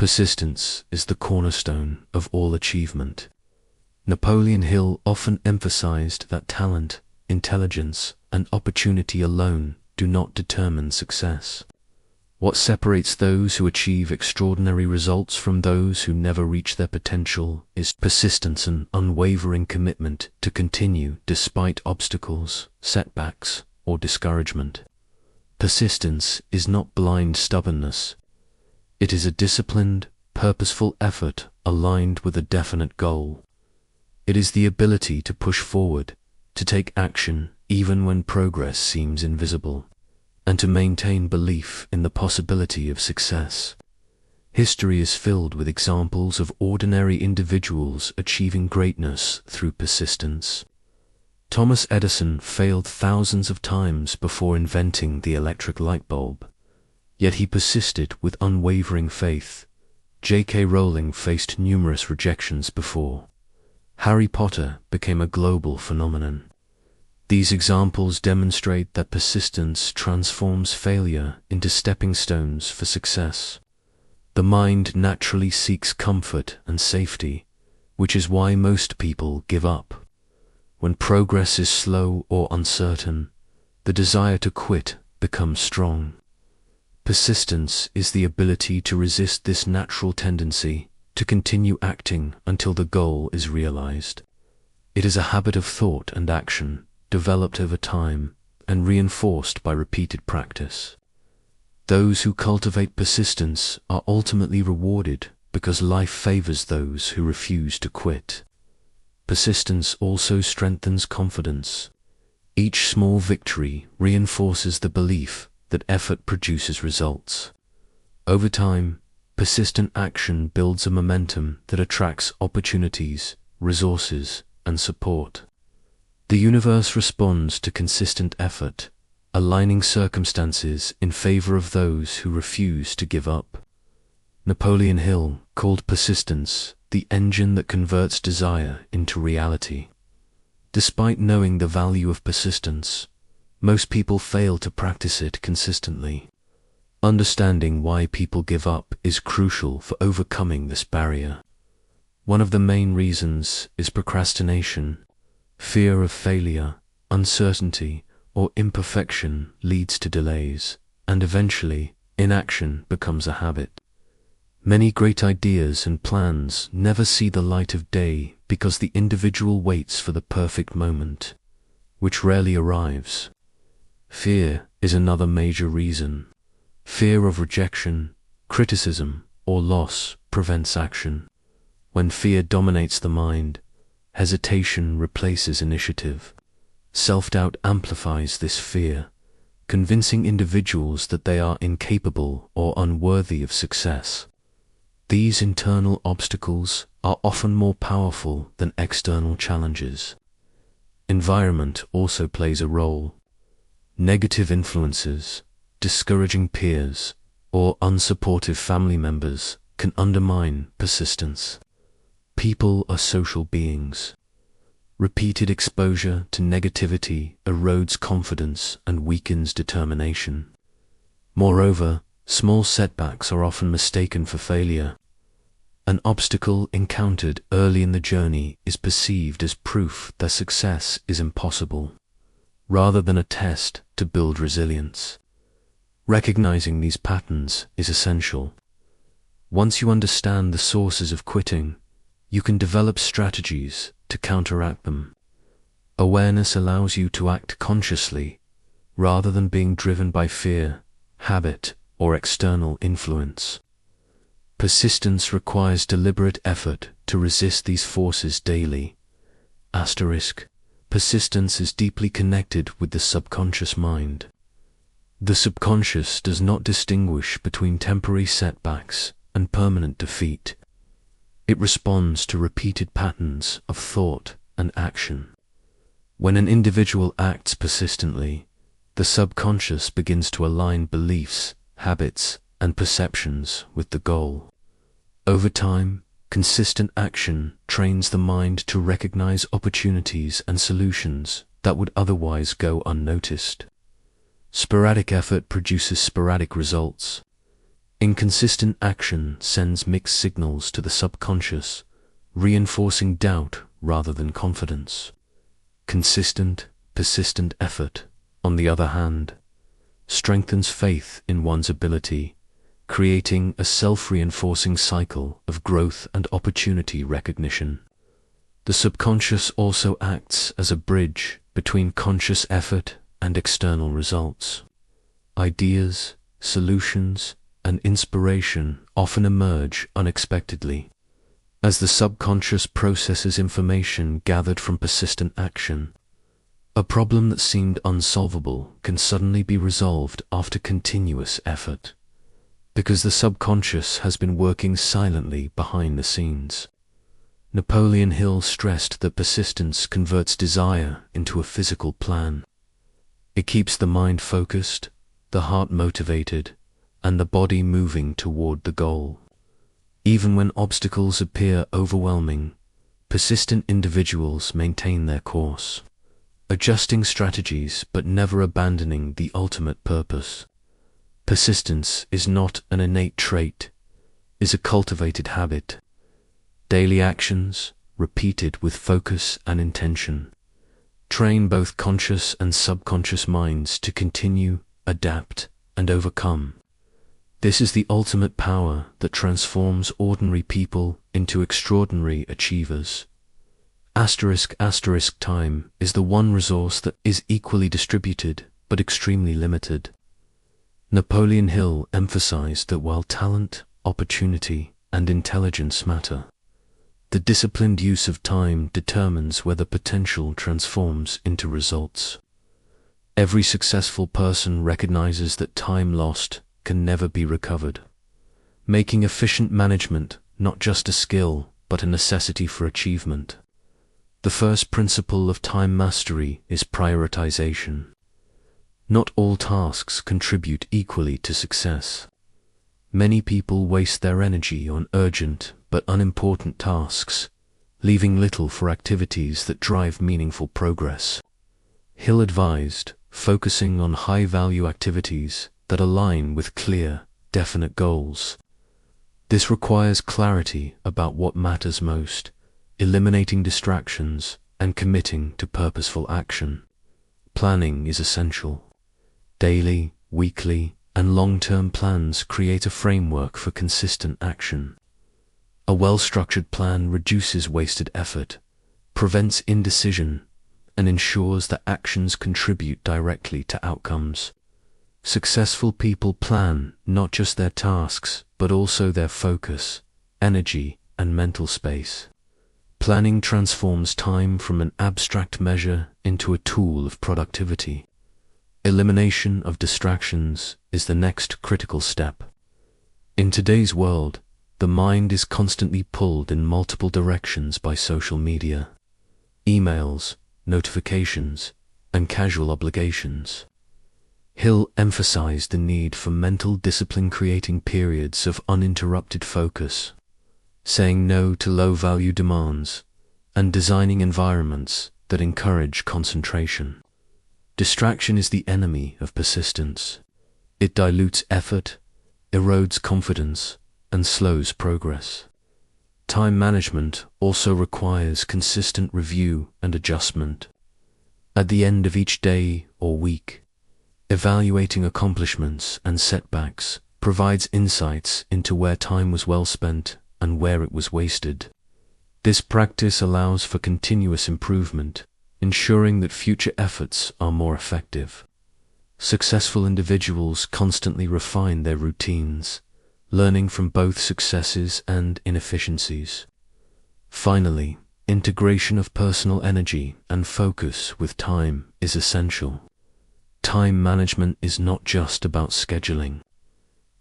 Persistence is the cornerstone of all achievement. Napoleon Hill often emphasized that talent, intelligence, and opportunity alone do not determine success. What separates those who achieve extraordinary results from those who never reach their potential is persistence and unwavering commitment to continue despite obstacles, setbacks, or discouragement. Persistence is not blind stubbornness. It is a disciplined, purposeful effort aligned with a definite goal. It is the ability to push forward, to take action even when progress seems invisible, and to maintain belief in the possibility of success. History is filled with examples of ordinary individuals achieving greatness through persistence. Thomas Edison failed thousands of times before inventing the electric light bulb. Yet he persisted with unwavering faith. J.K. Rowling faced numerous rejections before Harry Potter became a global phenomenon. These examples demonstrate that persistence transforms failure into stepping stones for success. The mind naturally seeks comfort and safety, which is why most people give up. When progress is slow or uncertain, the desire to quit becomes strong. Persistence is the ability to resist this natural tendency to continue acting until the goal is realized. It is a habit of thought and action developed over time and reinforced by repeated practice. Those who cultivate persistence are ultimately rewarded because life favors those who refuse to quit. Persistence also strengthens confidence. Each small victory reinforces the belief that effort produces results. Over time, persistent action builds a momentum that attracts opportunities, resources, and support. The universe responds to consistent effort, aligning circumstances in favor of those who refuse to give up. Napoleon Hill called persistence the engine that converts desire into reality. Despite knowing the value of persistence, most people fail to practice it consistently. Understanding why people give up is crucial for overcoming this barrier. One of the main reasons is procrastination. Fear of failure, uncertainty, or imperfection leads to delays, and eventually, inaction becomes a habit. Many great ideas and plans never see the light of day because the individual waits for the perfect moment, which rarely arrives. Fear is another major reason. Fear of rejection, criticism, or loss prevents action. When fear dominates the mind, hesitation replaces initiative. Self-doubt amplifies this fear, convincing individuals that they are incapable or unworthy of success. These internal obstacles are often more powerful than external challenges. Environment also plays a role. Negative influences, discouraging peers, or unsupportive family members can undermine persistence. People are social beings. Repeated exposure to negativity erodes confidence and weakens determination. Moreover, small setbacks are often mistaken for failure. An obstacle encountered early in the journey is perceived as proof that success is impossible, rather than a test to build resilience. Recognizing these patterns is essential. Once you understand the sources of quitting, you can develop strategies to counteract them. Awareness allows you to act consciously, rather than being driven by fear, habit, or external influence. Persistence requires deliberate effort to resist these forces daily. Persistence is deeply connected with the subconscious mind. The subconscious does not distinguish between temporary setbacks and permanent defeat. It responds to repeated patterns of thought and action. When an individual acts persistently, the subconscious begins to align beliefs, habits, and perceptions with the goal. Over time, consistent action trains the mind to recognize opportunities and solutions that would otherwise go unnoticed. Sporadic effort produces sporadic results. Inconsistent action sends mixed signals to the subconscious, reinforcing doubt rather than confidence. Consistent, persistent effort, on the other hand, strengthens faith in one's ability, creating a self-reinforcing cycle of growth and opportunity recognition. The subconscious also acts as a bridge between conscious effort and external results. Ideas, solutions, and inspiration often emerge unexpectedly. As the subconscious processes information gathered from persistent action, a problem that seemed unsolvable can suddenly be resolved after continuous effort, because the subconscious has been working silently behind the scenes. Napoleon Hill stressed that persistence converts desire into a physical plan. It keeps the mind focused, the heart motivated, and the body moving toward the goal. Even when obstacles appear overwhelming, persistent individuals maintain their course, adjusting strategies but never abandoning the ultimate purpose. Persistence is not an innate trait, it is a cultivated habit. Daily actions, repeated with focus and intention, train both conscious and subconscious minds to continue, adapt, and overcome. This is the ultimate power that transforms ordinary people into extraordinary achievers. Time is the one resource that is equally distributed but extremely limited. Napoleon Hill emphasized that while talent, opportunity, and intelligence matter, the disciplined use of time determines whether potential transforms into results. Every successful person recognizes that time lost can never be recovered, making efficient management not just a skill but a necessity for achievement. The first principle of time mastery is prioritization. Not all tasks contribute equally to success. Many people waste their energy on urgent but unimportant tasks, leaving little for activities that drive meaningful progress. Hill advised focusing on high-value activities that align with clear, definite goals. This requires clarity about what matters most, eliminating distractions, and committing to purposeful action. Planning is essential. Daily, weekly, and long-term plans create a framework for consistent action. A well-structured plan reduces wasted effort, prevents indecision, and ensures that actions contribute directly to outcomes. Successful people plan not just their tasks, but also their focus, energy, and mental space. Planning transforms time from an abstract measure into a tool of productivity. Elimination of distractions is the next critical step. In today's world, the mind is constantly pulled in multiple directions by social media, emails, notifications, and casual obligations. Hill emphasized the need for mental discipline, creating periods of uninterrupted focus, saying no to low-value demands, and designing environments that encourage concentration. Distraction is the enemy of persistence. It dilutes effort, erodes confidence, and slows progress. Time management also requires consistent review and adjustment. At the end of each day or week, evaluating accomplishments and setbacks provides insights into where time was well spent and where it was wasted. This practice allows for continuous improvement, ensuring that future efforts are more effective. Successful individuals constantly refine their routines, learning from both successes and inefficiencies. Finally, integration of personal energy and focus with time is essential. Time management is not just about scheduling.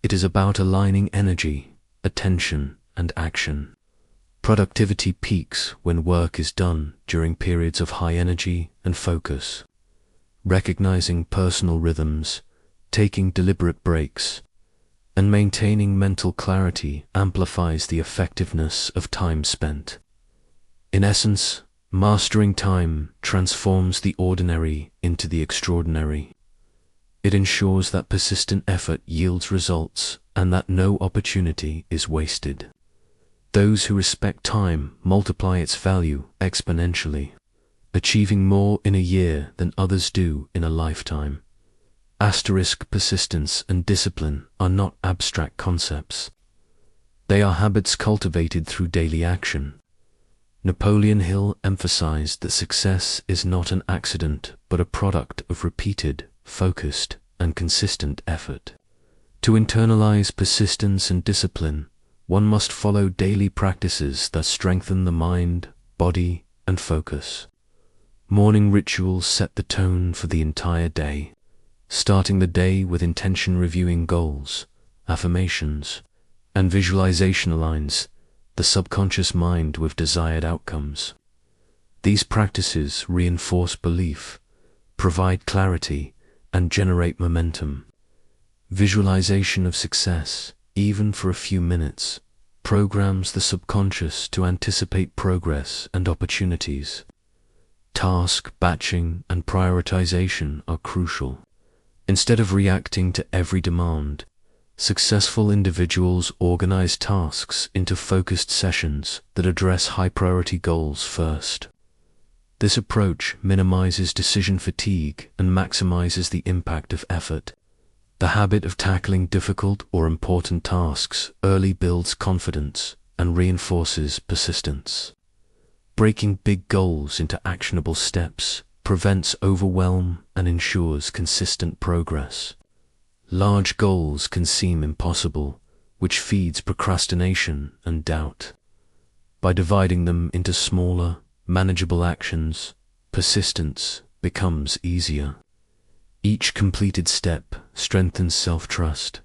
It is about aligning energy, attention, and action. Productivity peaks when work is done during periods of high energy and focus. Recognizing personal rhythms, taking deliberate breaks, and maintaining mental clarity amplifies the effectiveness of time spent. In essence, mastering time transforms the ordinary into the extraordinary. It ensures that persistent effort yields results and that no opportunity is wasted. Those who respect time multiply its value exponentially, achieving more in a year than others do in a lifetime. Persistence and discipline are not abstract concepts. They are habits cultivated through daily action. Napoleon Hill emphasized that success is not an accident but a product of repeated, focused, and consistent effort. To internalize persistence and discipline, one must follow daily practices that strengthen the mind, body, and focus. Morning rituals set the tone for the entire day, starting the day with intention, reviewing goals, affirmations, and visualization aligns the subconscious mind with desired outcomes. These practices reinforce belief, provide clarity, and generate momentum. Visualization of success, even for a few minutes, programs the subconscious to anticipate progress and opportunities. Task batching and prioritization are crucial. Instead of reacting to every demand, successful individuals organize tasks into focused sessions that address high-priority goals first. This approach minimizes decision fatigue and maximizes the impact of effort. The habit of tackling difficult or important tasks early builds confidence and reinforces persistence. Breaking big goals into actionable steps prevents overwhelm and ensures consistent progress. Large goals can seem impossible, which feeds procrastination and doubt. By dividing them into smaller, manageable actions, persistence becomes easier. Each completed step strengthens self-trust,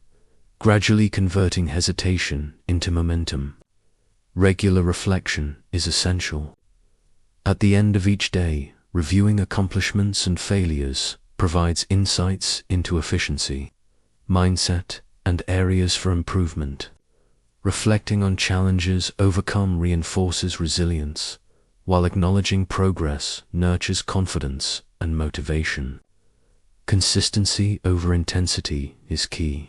gradually converting hesitation into momentum. Regular reflection is essential. At the end of each day, reviewing accomplishments and failures provides insights into efficiency, mindset, and areas for improvement. Reflecting on challenges overcome reinforces resilience, while acknowledging progress nurtures confidence and motivation. Consistency over intensity is key.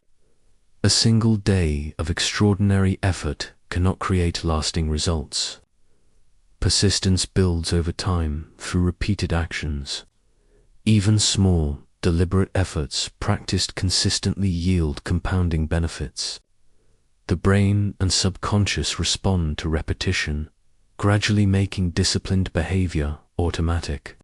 A single day of extraordinary effort cannot create lasting results. Persistence builds over time through repeated actions. Even small, deliberate efforts practiced consistently yield compounding benefits. The brain and subconscious respond to repetition, gradually making disciplined behavior automatic.